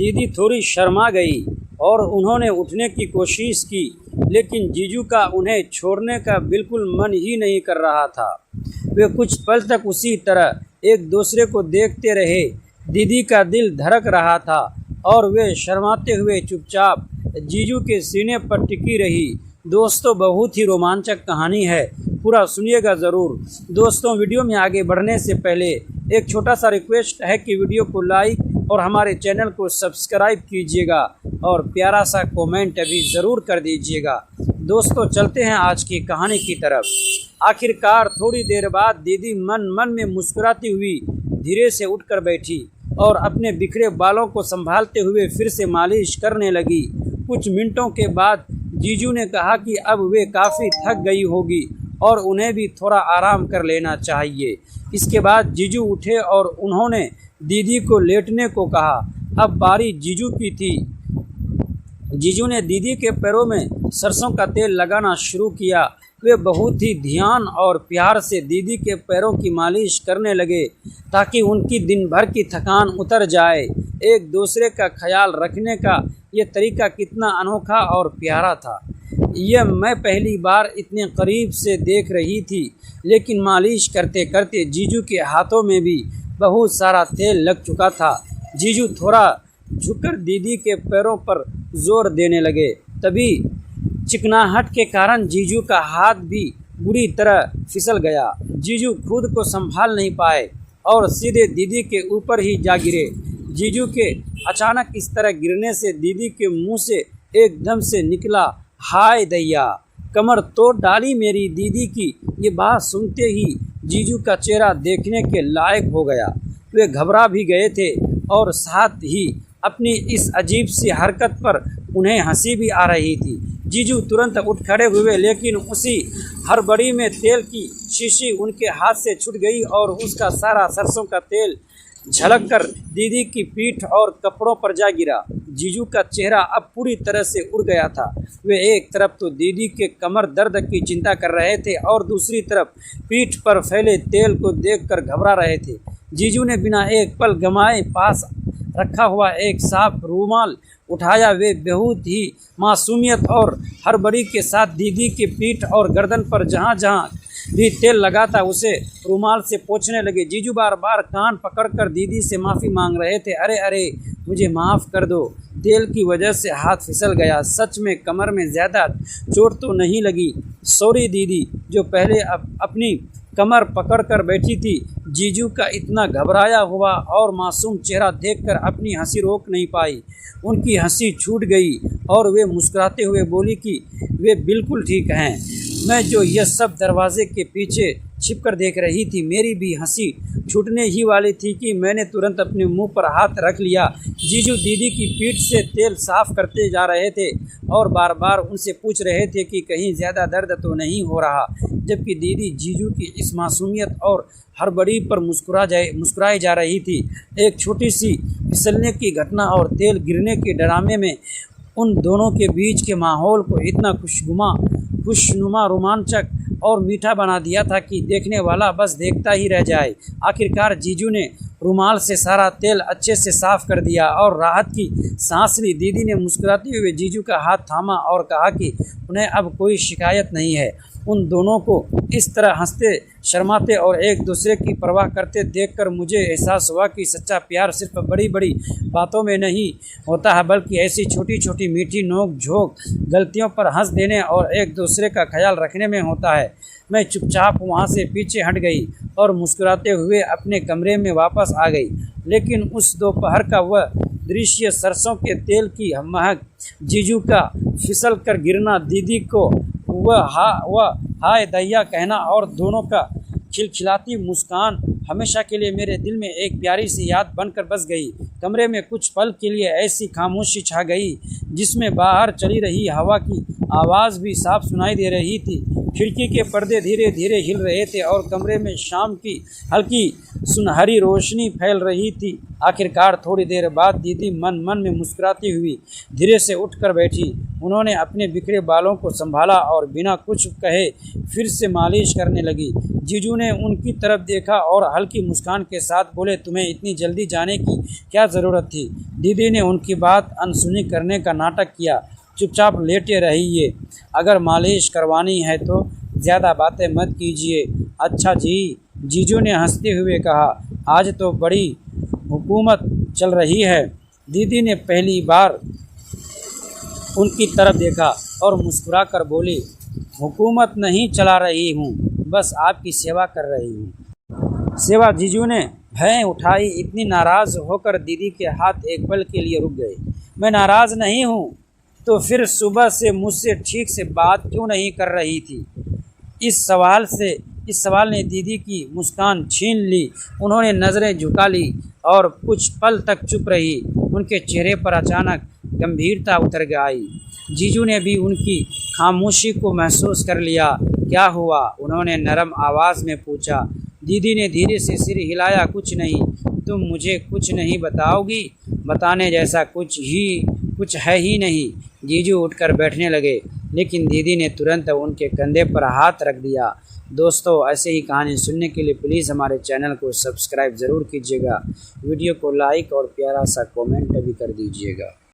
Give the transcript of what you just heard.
दीदी थोड़ी शर्मा गई और उन्होंने उठने की कोशिश की, लेकिन जीजू का उन्हें छोड़ने का बिल्कुल मन ही नहीं कर रहा था। वे कुछ पल तक उसी तरह एक दूसरे को देखते रहे। दीदी का दिल धड़क रहा था और वे शर्माते हुए चुपचाप जीजू के सीने पर टिकी रही। दोस्तों, बहुत ही रोमांचक कहानी है, पूरा सुनिएगा ज़रूर। दोस्तों, वीडियो में आगे बढ़ने से पहले एक छोटा सा रिक्वेस्ट है कि वीडियो को लाइक और हमारे चैनल को सब्सक्राइब कीजिएगा और प्यारा सा कमेंट भी ज़रूर कर दीजिएगा। दोस्तों, चलते हैं आज की कहानी की तरफ। आखिरकार थोड़ी देर बाद दीदी मन मन में मुस्कुराती हुई धीरे से उठकर बैठी और अपने बिखरे बालों को संभालते हुए फिर से मालिश करने लगी। कुछ मिनटों के बाद जीजू ने कहा कि अब वे काफ़ी थक गई होगी और उन्हें भी थोड़ा आराम कर लेना चाहिए। इसके बाद जीजू उठे और उन्होंने दीदी को लेटने को कहा। अब बारी जीजू की थी। जीजू ने दीदी के पैरों में सरसों का तेल लगाना शुरू किया। वे बहुत ही ध्यान और प्यार से दीदी के पैरों की मालिश करने लगे ताकि उनकी दिन भर की थकान उतर जाए। एक दूसरे का ख्याल रखने का ये तरीका कितना अनोखा और प्यारा था, यह मैं पहली बार इतने करीब से देख रही थी। लेकिन मालिश करते करते जीजू के हाथों में भी बहुत सारा तेल लग चुका था। जीजू थोड़ा झुककर दीदी के पैरों पर जोर देने लगे। तभी चिकनाहट के कारण जीजू का हाथ भी बुरी तरह फिसल गया। जीजू खुद को संभाल नहीं पाए और सीधे दीदी के ऊपर ही जा गिरे। जीजू के अचानक इस तरह गिरने से दीदी के मुंह से एकदम से निकला, हाय दैया, कमर तोड़ डाली मेरी दीदी की। ये बात सुनते ही जीजू का चेहरा देखने के लायक हो गया। वे घबरा भी गए थे और साथ ही अपनी इस अजीब सी हरकत पर उन्हें हंसी भी आ रही थी। जीजू तुरंत उठ खड़े हुए, लेकिन उसी हड़बड़ी में तेल की शीशी उनके हाथ से छूट गई और उसका सारा सरसों का तेल झलक कर दीदी की पीठ और कपड़ों पर जा गिरा। जीजू का चेहरा अब पूरी तरह से उड़ गया था। वे एक तरफ तो दीदी के कमर दर्द की चिंता कर रहे थे और दूसरी तरफ पीठ पर फैले तेल को देखकर घबरा रहे थे। जीजू ने बिना एक पल गंवाए पास रखा हुआ एक साफ रूमाल उठाया। वे बहुत ही मासूमियत और हड़बड़ी के साथ दीदी के पीठ और गर्दन पर जहाँ जहाँ भी तेल लगा था उसे रूमाल से पोंछने लगे। जीजू बार बार कान पकड़कर दीदी से माफ़ी मांग रहे थे। अरे अरे, मुझे माफ़ कर दो, तेल की वजह से हाथ फिसल गया। सच में कमर में ज़्यादा चोट तो नहीं लगी। सॉरी दीदी, जो पहले अपनी कमर पकड़कर बैठी थी। जीजू का इतना घबराया हुआ और मासूम चेहरा देखकर अपनी हंसी रोक नहीं पाई। उनकी हंसी छूट गई और वे मुस्कुराते हुए बोली कि वे बिल्कुल ठीक हैं। मैं जो यह सब दरवाजे के पीछे छिपकर देख रही थी, मेरी भी हंसी छूटने ही वाली थी कि मैंने तुरंत अपने मुंह पर हाथ रख लिया। जीजू दीदी की पीठ से तेल साफ करते जा रहे थे और बार बार उनसे पूछ रहे थे कि कहीं ज़्यादा दर्द तो नहीं हो रहा, जबकि दीदी जीजू की इस मासूमियत और हड़बड़ी पर मुस्कुराई जा रही थी। एक छोटी सी फिसलने की घटना और तेल गिरने के ड्रामे में उन दोनों के बीच के माहौल को इतना खुशनुमा, रोमांचक और मीठा बना दिया था कि देखने वाला बस देखता ही रह जाए। आखिरकार जीजू ने रुमाल से सारा तेल अच्छे से साफ कर दिया और राहत की सांस ली। दीदी ने मुस्कुराते हुए जीजू का हाथ थामा और कहा कि उन्हें अब कोई शिकायत नहीं है। उन दोनों को इस तरह हंसते, शर्माते और एक दूसरे की परवाह करते देखकर मुझे एहसास हुआ कि सच्चा प्यार सिर्फ बड़ी बड़ी बातों में नहीं होता है, बल्कि ऐसी छोटी छोटी मीठी नोक झोंक, गलतियों पर हंस देने और एक दूसरे का ख्याल रखने में होता है। मैं चुपचाप वहाँ से पीछे हट गई और मुस्कुराते हुए अपने कमरे में वापस आ गई। लेकिन उस दोपहर का वह दृश्य, सरसों के तेल की महक, जीजू का फिसल कर गिरना, दीदी को वह हाय दैया कहना और दोनों का खिलखिलाती मुस्कान हमेशा के लिए मेरे दिल में एक प्यारी सी याद बनकर बस गई। कमरे में कुछ पल के लिए ऐसी खामोशी छा गई जिसमें बाहर चली रही हवा की आवाज़ भी साफ सुनाई दे रही थी। खिड़की के पर्दे धीरे धीरे हिल रहे थे और कमरे में शाम की हल्की सुनहरी रोशनी फैल रही थी। आखिरकार थोड़ी देर बाद दीदी मन मन में मुस्कुराती हुई धीरे से उठकर बैठी। उन्होंने अपने बिखरे बालों को संभाला और बिना कुछ कहे फिर से मालिश करने लगी। जीजू ने उनकी तरफ देखा और हल्की मुस्कान के साथ बोले, तुम्हें इतनी जल्दी जाने की क्या ज़रूरत थी? दीदी ने उनकी बात अनसुनी करने का नाटक किया। चुपचाप लेटे रहिए, अगर मालिश करवानी है तो ज़्यादा बातें मत कीजिए। अच्छा जी, जीजू ने हंसते हुए कहा, आज तो बड़ी हुकूमत चल रही है। दीदी ने पहली बार उनकी तरफ देखा और मुस्कुराकर बोली, हुकूमत नहीं चला रही हूँ, बस आपकी सेवा कर रही हूँ। सेवा? जीजू ने भैं उठाई। इतनी नाराज़ होकर दीदी के हाथ एक पल के लिए रुक गए। मैं नाराज़ नहीं हूँ, तो फिर सुबह से मुझसे ठीक से बात क्यों नहीं कर रही थी? इस सवाल ने दीदी की मुस्कान छीन ली। उन्होंने नज़रें झुका ली और कुछ पल तक चुप रही। उनके चेहरे पर अचानक गंभीरता उतर आई। जीजू ने भी उनकी खामोशी को महसूस कर लिया। क्या हुआ? उन्होंने नरम आवाज़ में पूछा। दीदी ने धीरे से सिर हिलाया। कुछ नहीं। तुम मुझे कुछ नहीं बताओगी? बताने जैसा कुछ है ही नहीं। जीजू उठकर बैठने लगे, लेकिन दीदी ने तुरंत उनके कंधे पर हाथ रख दिया। दोस्तों, ऐसे ही कहानी सुनने के लिए प्लीज़ हमारे चैनल को सब्सक्राइब ज़रूर कीजिएगा। वीडियो को लाइक और प्यारा सा कमेंट भी कर दीजिएगा।